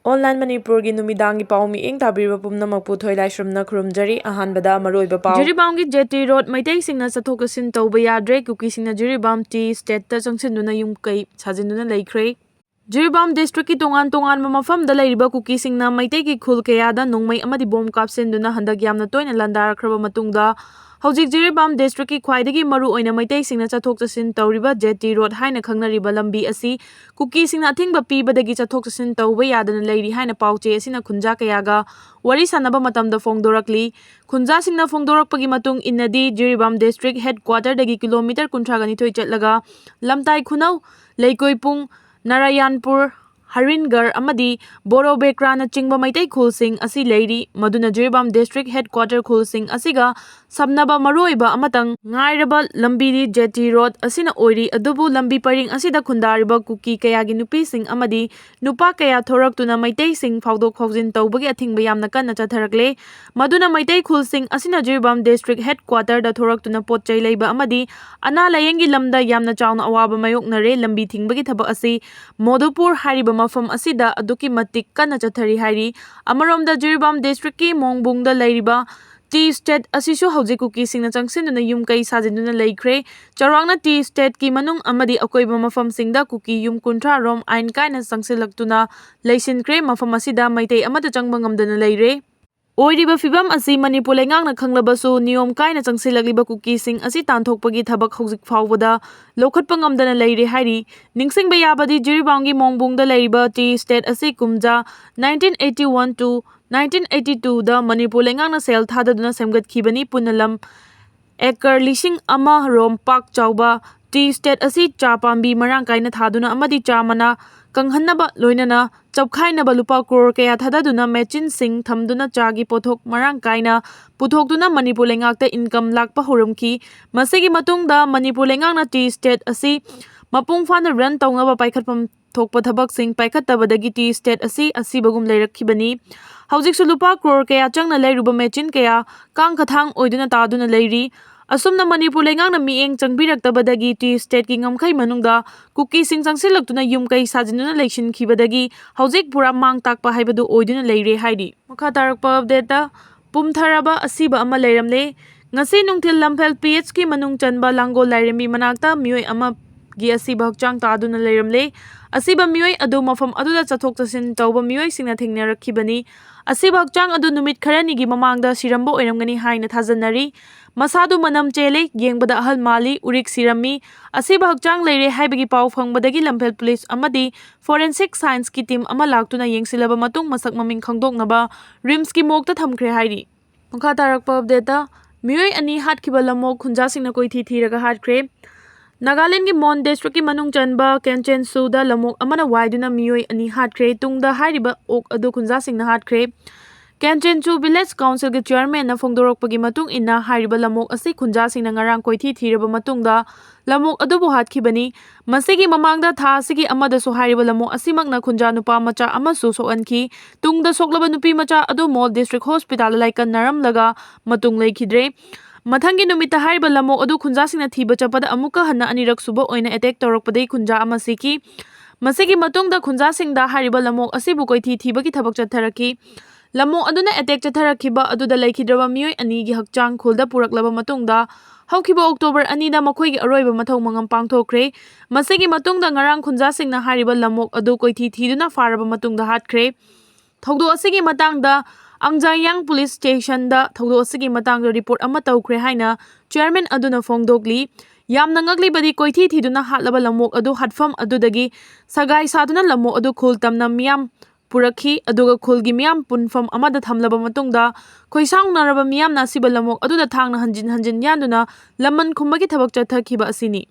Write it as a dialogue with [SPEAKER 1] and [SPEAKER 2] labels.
[SPEAKER 1] Online ꯃꯅꯤꯄꯨꯔꯒꯤ ꯅꯨꯃꯤꯗꯥꯡꯒꯤ ꯄꯥꯎ ꯃꯤꯠꯌꯦꯡ ꯇꯥꯕꯤꯔꯤꯕ ꯄꯨꯝꯅꯃꯛꯄꯨ ꯊꯣꯏꯂꯥꯏꯁ꯭ꯔꯝꯅ ꯈꯨꯔꯨꯝꯖꯔꯤ꯫ ꯑꯍꯥꯟꯕꯗ ꯃꯔꯨꯑꯣꯏꯕ ꯄꯥꯎ꯫ ꯖꯤꯔꯤꯕꯥꯝꯒꯤ ꯖꯦꯇꯤ ꯔꯣꯗ ꯃꯩꯇꯩꯁꯤꯡꯅ ꯆꯠꯊꯣꯛ ꯆꯠꯁꯤꯟ ꯇꯧꯕ ꯌꯥꯗ꯭ꯔꯦ꯫ ꯀꯨꯀꯤꯁꯤꯡꯅ ꯖꯤꯔꯤꯕꯥꯝ ꯇꯤ ꯁ꯭ꯇꯦꯠꯇ ꯆꯪꯁꯤꯟꯗꯨꯅ ꯌꯨꯝ ꯀꯩ ꯁꯥꯖꯤꯟꯗꯨꯅ ꯂꯩꯈ꯭ꯔꯦ꯫ ꯖꯤꯔꯤꯕꯥꯝ ꯗꯤꯁꯇ꯭ꯔꯤꯛꯀꯤ ꯇꯣꯉꯥꯟ ꯇꯣꯉꯥꯟꯕ ꯃꯐꯝꯗ ꯂꯩꯔꯤꯕ ꯀꯨꯀꯤꯁꯤꯡꯅ ꯃꯩꯇꯩꯒꯤ ꯈꯨꯜ ꯀꯌꯥꯗ ꯅꯣꯡꯃꯩ ꯑꯃꯗꯤ ꯕꯣꯝ ꯀꯥꯞꯁꯤꯟꯗꯨꯅ ꯍꯟꯗꯛ ꯌꯥꯝꯅ ꯇꯣꯏꯅ ꯂꯥꯟꯗꯥꯔꯛꯈ꯭ꯔꯕ ꯃꯇꯨꯡꯗ ꯍꯧꯖꯤꯛ ꯖꯤꯔꯤꯕꯥꯝ ꯗꯤꯁꯇ꯭ꯔꯤꯛꯀꯤ ꯈ꯭ꯋꯥꯏꯗꯒꯤ ꯃꯔꯨ ꯑꯣꯏꯅ ꯃꯩꯇꯩꯁꯤꯡꯅ ꯆꯠꯊꯣꯛ ꯆꯠꯁꯤꯟ ꯇꯧꯔꯤꯕ ꯖꯦꯇꯤ ꯔꯣꯗ ꯍꯥꯏꯅ ꯈꯪꯅꯔꯤꯕ ꯂꯝꯕꯤ ꯑꯁꯤ ꯀꯨꯀꯤꯁꯤꯡꯅ ꯑꯊꯤꯡꯕ ꯄꯤꯕꯗꯒꯤ ꯆꯠꯊꯣꯛ ꯆꯠꯁꯤꯟ ꯇꯧꯕ ꯌꯥꯗꯅ ꯂꯩꯔꯤ ꯍꯥꯏꯅ ꯄꯥꯎꯆꯦ ꯑꯁꯤꯅ ꯈꯨꯟꯖꯥ ꯀꯌꯥꯒ ꯋꯥꯔꯤ ꯁꯥꯟꯅꯕ ꯃꯇꯝꯗ ꯐꯣꯡꯗꯣꯔꯛꯂꯤ꯫ ꯈꯨꯟꯖꯥꯁꯤꯡꯅ ꯐꯣꯡꯗꯣꯔꯛꯄꯒꯤ ꯃꯇꯨꯡ ꯏꯟꯅꯗꯤ ꯖꯤꯔꯤꯕꯥꯝ ꯗꯤꯁꯇ꯭ꯔꯤꯛ ꯍꯦꯗꯀ꯭ꯋꯥꯇꯔꯗꯒꯤ ꯀꯤꯂꯣꯃꯤꯇꯔ ખૂꯟꯊ꯭ꯔꯥꯒ ꯅꯤꯊꯣꯏ ꯆꯠꯂꯒ ꯂꯝꯇꯥꯏ ꯈꯨꯅꯧ, ꯂꯩꯀꯣꯏꯄꯨꯡ, ꯅꯥꯔꯥꯌꯥꯟꯄꯨꯔ, ꯍꯔꯤꯟꯒꯔ ꯑꯃꯗꯤ ꯕꯣꯔꯣꯕꯦꯀ꯭ꯔꯥꯅꯆꯤꯡꯕ ꯃꯩꯇꯩ ꯈꯨꯜꯁꯤꯡ ꯑꯁꯤ ꯂꯩꯔꯤ꯫ ꯃꯗꯨꯅ ꯖꯤꯔꯤꯕꯥꯝ ꯗꯤꯁꯇ꯭ꯔꯤꯛ ꯍꯦꯗꯀ꯭ꯋꯥꯇꯔ ꯈꯨꯜꯁꯤꯡ ꯑꯁꯤꯒ ꯁꯝꯅꯕ ꯃꯔꯨꯑꯣꯏꯕ ꯑꯃꯇꯪ ꯉꯥꯏꯔꯕ ꯂꯝꯕꯤꯗꯤ ꯖꯦꯇꯤ ꯔꯣꯗ ꯑꯁꯤꯅ ꯑꯣꯏꯔꯤ꯫ ꯑꯗꯨꯕꯨ ꯂꯝꯕꯤ ꯄꯔꯤꯡ ꯑꯁꯤꯗ ꯈꯨꯟꯗꯥꯔꯤꯕ ꯀꯨꯀꯤ ꯀꯌꯥꯒꯤ ꯅꯨꯄꯤꯁꯤꯡ ꯑꯃꯗꯤ ꯅꯨꯄꯥ ꯀꯌꯥ ꯊꯣꯔꯛꯇꯨꯅ ꯃꯩꯇꯩꯁꯤꯡ ꯐꯥꯎꯗꯣꯛ ꯐꯥꯎꯖꯤꯟ ꯇꯧꯕꯒꯤ ꯑꯊꯤꯡꯕ ꯌꯥꯝꯅ ꯀꯟꯅ ꯆꯠꯊꯔꯛꯂꯦ꯫ ꯃꯗꯨꯅ ꯃꯩꯇꯩ ꯈꯨꯜꯁꯤꯡ ꯑꯁꯤꯅ ꯖꯤꯔꯤꯕꯥꯝ ꯗꯤꯁꯇ꯭ꯔꯤꯛ ꯍꯦꯗꯀ꯭ꯋꯥꯇꯔꯗ ꯊꯣꯔꯛꯇꯨꯅ ꯄꯣꯠꯆꯩ ꯂꯩꯕ ꯑꯃꯗꯤ ꯑꯅꯥ ꯂꯥꯌꯦꯡꯒꯤ ꯂꯝꯗ ꯌꯥꯝꯅ ꯆꯥꯎꯅ ꯑꯋꯥꯕ ꯃꯥꯌꯣꯛꯅꯔꯦ꯫ ꯂꯝꯕꯤ ꯊꯤꯡꯕꯒꯤ ꯊꯕꯛ ꯑꯁꯤ ꯃꯣꯗꯨꯄꯨꯔ ꯍꯥꯏꯔꯤꯕ ꯃꯐꯝ ꯑꯁꯤꯗ ꯑꯗꯨꯛꯀꯤ ꯃꯇꯤꯛ ꯀꯟꯅ ꯆꯠꯊꯔꯤ ꯍꯥꯏꯔꯤ꯫ ꯑꯃꯔꯣꯝꯗ ꯖꯤꯔꯤꯕꯥꯝ ꯗꯤꯁꯇ꯭ꯔꯤꯛꯀꯤ ꯃꯣꯡꯕꯨꯡꯗ ꯂꯩꯔꯤꯕ ꯇꯤ ꯁ꯭ꯇꯦꯠ ꯑꯁꯤꯁꯨ ꯍꯧꯖꯤꯛ ꯀꯨꯀꯤꯁꯤꯡꯅ ꯆꯪꯁꯤꯟꯗꯨꯅ ꯌꯨꯝ ꯀꯩ ꯁꯥꯖꯤꯟꯗꯨꯅ ꯂꯩꯈ꯭ꯔꯦ꯫ ꯆꯥꯎꯔꯥꯛꯅ ꯇꯤ ꯁ꯭ꯇꯦꯠꯀꯤ ꯃꯅꯨꯡ ꯑꯃꯗꯤ ꯑꯀꯣꯏꯕ ꯃꯐꯝꯁꯤꯡꯗ ꯀꯨꯀꯤ ꯌꯨꯝ ꯳꯰ ꯔꯣꯝ ꯑꯥꯏꯟ ꯀꯥꯏꯅ ꯆꯪꯁꯤꯜꯂꯛꯇꯨꯅ ꯂꯩꯁꯤꯟꯈ꯭ꯔꯦ꯫ ꯃꯐꯝ ꯑꯁꯤꯗ ꯃꯩꯇꯩ ꯑꯃꯠꯇ ꯆꯪꯕ ꯉꯝꯗꯅ ꯂꯩꯔꯦ꯫ ꯑꯣꯏꯔꯤꯕ ꯐꯤꯚꯝ ꯑꯁꯤ ꯃꯅꯤꯄꯨꯔ ꯂꯩꯉꯥꯛꯅ ꯈꯪꯂꯕꯁꯨ ꯅꯤꯌꯣꯝ ꯀꯥꯏꯅ ꯆꯪꯁꯤꯜꯂꯛꯂꯤꯕ ꯀꯨꯀꯤꯁꯤꯡ ꯑꯁꯤ ꯇꯥꯟꯊꯣꯛꯄꯒꯤ ꯊꯕꯛ ꯍꯧꯖꯤꯛ ꯐꯥꯎꯕꯗ ꯂꯧꯈꯠꯄ ꯉꯝꯗꯅ ꯂꯩꯔꯦ ꯍꯥꯏꯔꯤ꯫ ꯅꯤꯡꯁꯤꯡꯕ ꯌꯥꯕꯗꯤ ꯖꯤꯔꯤꯕꯥꯝꯒꯤ ꯃꯣꯡꯕꯨꯡꯗ ꯂꯩꯔꯤꯕ ꯇꯤ ꯁ꯭ꯇꯦꯠ ꯑꯁꯤ ꯀꯨꯝꯖꯥ 1981 ꯇꯨ 1982ꯗ ꯃꯅꯤꯄꯨꯔ ꯂꯩꯉꯥꯛꯅ ꯁꯦꯜ ꯊꯥꯗꯗꯨꯅ ꯁꯦꯝꯒꯠꯈꯤꯕꯅꯤ꯫ ꯄꯨꯟꯅ ꯂꯝ ꯑꯦꯀꯔ 1,000 ꯔꯣꯝ ꯄꯥꯛ ꯆꯥꯎꯕ ꯇꯤ ꯁ꯭ꯇꯦꯠ ꯑꯁꯤ ꯆꯥ ꯄꯥꯝꯕꯤ ꯃꯔꯥꯡ ꯀꯥꯏꯅ ꯊꯥꯗꯨꯅ ꯑꯃꯗꯤ ꯆꯥ ꯃꯅꯥ ꯀꯪꯍꯟꯅꯕ ꯂꯣꯏꯅꯅ ꯆꯞꯈꯥꯏꯅꯕ ꯂꯨꯄꯥ ꯀ꯭ꯔꯣꯔ ꯀꯌꯥ ꯊꯥꯗꯗꯨꯅ ꯃꯦꯆꯤꯟꯁꯤꯡ ꯊꯝꯗꯨꯅ ꯆꯥꯒꯤ ꯄꯣꯠꯊꯣꯛ ꯃꯔꯥꯡ ꯀꯥꯏꯅ ꯄꯨꯊꯣꯛꯇꯨꯅ ꯃꯅꯤꯄꯨꯔ ꯂꯩꯉꯥꯛꯇ ꯏꯟꯀꯝ ꯂꯥꯛꯄ ꯍꯧꯔꯝꯈꯤ꯫ ꯃꯁꯤꯒꯤ ꯃꯇꯨꯡꯗ ꯃꯅꯤꯄꯨꯔ ꯂꯩꯉꯥꯛꯅ ꯇꯤ ꯁ꯭ꯇꯦꯠ ꯑꯁꯤ ꯃꯄꯨꯡ ꯐꯥꯅ ꯔꯟ ꯇꯧꯅꯕ ꯄꯥꯏꯈꯠꯐꯝ ꯊꯣꯛꯄ ꯊꯕꯛꯁꯤꯡ パꯏꯈꯠꯇꯕꯗꯒꯤ ꯇꯤ ꯁ꯭ꯇꯦꯠ ꯑꯁꯤ ꯑꯁꯤꯕꯒꯨꯝ ꯂꯩꯔꯛꯈꯤꯕꯅꯤ꯫ ꯍꯧꯖꯤꯛꯁꯨ ꯂꯨꯄꯥ ꯀ꯭ꯔꯣꯔ ꯀꯌꯥ ꯆꯪꯅ ꯂꯩꯔꯨꯕ ꯃꯦꯆꯤꯟ ꯀꯌꯥ ꯀꯥꯡꯈꯊꯥꯡ ꯑꯣꯏꯗꯨꯅ ꯇꯥꯗꯨꯅ ꯂꯩꯔꯤ꯫ ꯑꯁꯨꯝꯅ ꯃꯅꯤꯄꯨꯔ ꯂꯩꯉꯥꯛꯅ ꯃꯤꯠꯌꯦꯡ ꯆꯪꯕꯤꯔꯛꯇꯕꯗꯒꯤ ꯇꯤ ꯁ꯭ꯇꯦꯠꯀꯤ ꯉꯝꯈꯩ ꯃꯅꯨꯡꯗ ꯀꯨꯀꯤꯁꯤꯡ ꯆꯪꯁꯤꯜꯂꯛꯇꯨꯅ ꯌꯨꯝ ꯀꯩ ꯁꯥꯖꯤꯟꯗꯨꯅ ꯂꯩꯁꯤꯟꯈꯤꯕꯗꯒꯤ ꯍꯧꯖꯤꯛ ꯄꯨꯔꯥ ꯃꯥꯡ ꯇꯥꯛꯄ ꯍꯥꯏꯕꯗꯨ ꯑꯣꯏꯗꯨꯅ ꯂꯩꯔꯦ ꯍꯥꯏꯔꯤ꯫ ꯃꯈꯥ ꯇꯥꯔꯛꯄ ꯑꯞꯗꯦꯠꯇ ꯄꯨꯝꯊꯔꯕ ꯑꯁꯤꯕ ꯑꯃ ꯂꯩꯔꯝꯂꯦ꯫ ꯉꯁꯤ ꯅꯨꯡꯊꯤꯜ ꯂꯝꯐꯦꯜ ꯄꯤ.ꯑꯩꯆ.ꯀꯤ ꯃꯅꯨꯡ ꯆꯟꯕ ꯂꯥꯡꯒꯣꯜ ꯂꯥꯏꯔꯦꯝꯕꯤ ꯃꯅꯥꯛꯇ ꯃꯤꯑꯣꯏ ꯑꯃꯒꯤ ꯑꯁꯤꯕ ꯍꯛꯆꯥꯡ ꯇꯥꯗꯨꯅ ꯂꯩꯔꯝꯂꯦ꯫ ꯑꯁꯤꯕ ꯃꯤꯑꯣꯏ ꯑꯗꯨ ꯃꯐꯝ ꯑꯗꯨꯗ ꯆꯠꯊꯣꯛ ꯆꯠꯁꯤꯟ ꯇꯧꯕ ꯃꯤꯑꯣꯏꯁꯤꯡꯅ ꯊꯦꯡꯅꯔꯛꯈꯤꯕꯅꯤ꯫ ꯑꯁꯤꯕ ꯍꯛꯆꯥꯡ ꯑꯗꯨ ꯅꯨꯃꯤꯠ ꯈꯔꯅꯤꯒꯤ ꯃꯃꯥꯡꯗ ꯁꯤꯔꯝꯕ ꯑꯣꯏꯔꯝꯒꯅꯤ ꯍꯥꯏꯅ ꯊꯥꯖꯅꯔꯤ꯫ ꯃꯁꯥꯗꯨ ꯃꯅꯝ ꯆꯦꯜꯂꯤ, ꯌꯦꯡꯕꯗ ꯑꯍꯜ ꯃꯥꯜꯂꯤ, ꯎꯔꯤꯛ ꯁꯤꯔꯝꯃꯤ꯫ ꯑꯁꯤꯕ ꯍꯛꯆꯥꯡ ꯂꯩꯔꯦ ꯍꯥꯏꯕꯒꯤ ꯄꯥꯎ ꯐꯪꯕꯗꯒꯤ ꯂꯝꯐꯦꯜ ꯄꯨꯂꯤꯁ ꯑꯃꯗꯤ ꯐꯣꯔꯦꯟꯁꯤꯛ ꯁꯥꯏꯟꯁꯀꯤ ꯇꯤꯝ ꯑꯃ ꯂꯥꯛꯇꯨꯅ ꯌꯦꯡꯁꯤꯜꯂꯕ ꯃꯇꯨꯡ ꯃꯁꯛ ꯃꯃꯤꯡ ꯈꯪꯗꯣꯛꯅꯕ ꯔꯤꯝꯁꯀꯤ ꯃꯣꯔꯒꯇ ꯊꯝꯈ꯭ꯔꯦ ꯍꯥꯏꯔꯤ꯫ ꯃꯈꯥ ꯇꯥꯔꯛꯄ ꯑꯞꯗꯦꯠꯇ ꯃꯤꯑꯣꯏ 2 ꯍꯥꯠꯈꯤꯕ ꯂꯝꯑꯣꯛ ꯈꯨꯟꯖꯥꯁꯤꯡꯅ ꯀꯣꯏꯊꯤ ꯊꯤꯔꯒ ꯍꯥꯠꯈ꯭ꯔꯦ꯫ ꯅꯥꯒꯥꯂꯦꯟꯗꯒꯤ ꯃꯣꯟ ꯗꯤꯁꯇ꯭ꯔꯤꯛꯀꯤ ꯃꯅꯨꯡ ꯆꯟꯕ ꯀꯦꯟꯆꯦꯟꯁꯨꯗ ꯂꯝꯑꯣꯛ ꯑꯃꯅ ꯋꯥꯏꯗꯨꯅ ꯃꯤꯑꯣꯏ 2 ꯍꯥꯠꯈ꯭ꯔꯦ꯫ ꯇꯨꯡꯗ ꯍꯥꯏꯔꯤꯕ ꯑꯣꯛ ꯑꯗꯨ ꯈꯨꯟꯖꯥꯁꯤꯡꯅ ꯍꯥꯠꯈ꯭ꯔꯦ꯫ ꯀꯦꯟꯆꯦꯟꯁꯨ ꯚꯤꯂꯦꯖ ꯀꯥꯎꯟꯁꯤꯜꯒꯤ ꯆꯦꯌꯔꯃꯦꯟꯅ ꯐꯣꯡꯗꯣꯔꯛꯄꯒꯤ ꯃꯇꯨꯡ ꯏꯟꯅ ꯍꯥꯏꯔꯤꯕ ꯂꯝꯑꯣꯛ ꯑꯁꯤ ꯈꯨꯟꯖꯥꯁꯤꯡꯅ ꯉꯔꯥꯡ ꯀꯣꯏꯊꯤ ꯊꯤꯔꯕ ꯃꯇꯨꯡꯗ ꯂꯝꯑꯣꯛ ꯑꯗꯨꯕꯨ ꯍꯥꯠꯈꯤꯕꯅꯤ꯫ ꯃꯁꯤꯒꯤ ꯃꯃꯥꯡꯗ ꯊꯥ ꯑꯁꯤꯒꯤ ꯑꯃꯗꯁꯨ ꯍꯥꯏꯔꯤꯕ ꯂꯝꯑꯣꯛ ꯑꯁꯤꯃꯛꯅ ꯈꯨꯟꯖꯥ ꯅꯨꯄꯥ ꯃꯆꯥ ꯑꯃꯁꯨ ꯁꯣꯛꯍꯟꯈꯤ꯫ ꯇꯨꯡꯗ ꯁꯣꯛꯂꯕ ꯅꯨꯄꯤ ꯃꯆꯥ ꯑꯗꯨ ꯃꯣꯜ ꯗꯤꯁꯇ꯭ꯔꯤꯛ ꯍꯣꯁꯄꯤꯇꯥꯜꯗ ꯂꯥꯏꯀꯠꯅꯔꯝꯂꯒ ꯃꯇꯨꯡ ꯂꯩꯈꯤꯗ꯭ꯔꯦ꯫ ꯃꯊꯪꯒꯤ ꯅꯨꯃꯤꯠꯇ ꯍꯥꯏꯔꯤꯕ ꯂꯝꯑꯣꯛ ꯑꯗꯨ ꯈꯨꯟꯖꯥꯁꯤꯡꯅ ꯊꯤꯕ ꯆꯠꯄꯗ ꯑꯃꯨꯛꯀ ꯍꯟꯅ ꯑꯅꯤꯔꯛ ꯁꯨꯕ ꯑꯣꯏꯅ ꯑꯦꯇꯦꯛ ꯇꯧꯔꯛꯄꯗꯒꯤ ꯈꯨꯟꯖꯥ ꯑꯃ ꯁꯤꯈꯤ꯫ ꯃꯁꯤꯒꯤ ꯃꯇꯨꯡꯗ ꯈꯨꯟꯖꯥꯁꯤꯡꯗ ꯍꯥꯏꯔꯤꯕ ꯂꯝꯑꯣꯛ ꯑꯁꯤꯕꯨ ꯀꯣꯏꯊꯤ ꯊꯤꯕꯒꯤ ꯊꯕꯛ ꯆꯠꯊꯔꯛꯈꯤ꯫ ꯂꯝꯑꯣꯛ ꯑꯗꯨꯅ ꯑꯦꯇꯦꯛ ꯆꯠꯊꯔꯛꯈꯤꯕ ꯑꯗꯨꯗ ꯂꯩꯈꯤꯗ꯭ꯔꯕ ꯃꯤꯑꯣꯏ 2ꯒꯤ ꯍꯛꯆꯥꯡ ꯈꯨꯜꯗ ꯄꯨꯔꯛꯂꯕ ꯃꯇꯨꯡꯗ ꯍꯧꯈꯤꯕ ꯑꯣꯛꯇꯣꯕꯔ 2ꯗ ꯃꯈꯣꯏꯒꯤ ꯑꯔꯣꯏꯕ ꯃꯊꯧ ꯃꯉꯝ ꯄꯥꯡꯊꯣꯛꯈ꯭ꯔꯦ꯫ ꯃꯁꯤꯒꯤ ꯃꯇꯨꯡꯗ ꯉꯔꯥꯡ ꯈꯨꯟꯖꯥꯁꯤꯡꯅ ꯍꯥꯏꯔꯤꯕ ꯂꯝꯑꯣꯛ ꯑꯗꯨ ꯀꯣꯏꯊꯤ ꯊꯤꯗꯨꯅ ꯐꯥꯔꯕ ꯃꯇꯨꯡꯗ ꯍꯥꯠꯈ꯭ꯔꯦ꯫ ꯊꯧꯗꯣꯛ ꯑꯁꯤꯒꯤ ꯃꯇꯥꯡꯗ ꯑꯪꯖꯥꯌꯥꯡ ꯄꯨꯂꯤꯁ ꯁ꯭ꯇꯦꯁꯟꯗ ꯊꯧꯗꯣꯛ ꯑꯁꯤꯒꯤ ꯃꯇꯥꯡꯗ ꯔꯤꯄꯣꯔꯠ ꯑꯃ ꯇꯧꯈ꯭ꯔꯦ ꯍꯥꯏꯅ ꯆꯦꯌꯔꯃꯦꯟ ꯑꯗꯨꯅ ꯐꯣꯡꯗꯣꯛꯂꯤ꯫ ꯌꯥꯝꯅ ꯉꯛꯂꯤꯕꯗꯤ ꯀꯣꯏꯊꯤ ꯊꯤꯗꯨꯅ ꯍꯥꯠꯂꯕ ꯂꯝꯑꯣꯛ ꯑꯗꯨ ꯍꯥꯠꯐꯝ ꯑꯗꯨꯗꯒꯤ ꯁꯒꯥꯏ ꯁꯥꯗꯨꯅ ꯂꯝꯑꯣꯛ ꯑꯗꯨ ꯈꯨꯜ ꯇꯝꯅ ꯃꯤꯌꯥꯝ ꯄꯨꯔꯛꯈꯤ꯫ ꯑꯗꯨꯒ ꯈꯨꯜꯒꯤ ꯃꯤꯌꯥꯝ ꯄꯨꯟꯐꯝ ꯑꯃꯗ ꯊꯝꯂꯕ ꯃꯇꯨꯡꯗ ꯈꯣꯏꯁꯥꯎꯅꯔꯕ ꯃꯤꯌꯥꯝꯅ ꯑꯁꯤꯕ ꯂꯝꯑꯣꯛ ꯑꯗꯨꯗ ꯊꯥꯡꯅ ꯍꯟꯖꯤꯟ ꯍꯟꯖꯤꯟ ꯌꯥꯟꯗꯨꯅ ꯂꯃꯟ ꯈꯨꯝꯕꯒꯤ ꯊꯕꯛ ꯆꯠꯊꯈꯤꯕ ꯑꯁꯤꯅꯤ꯫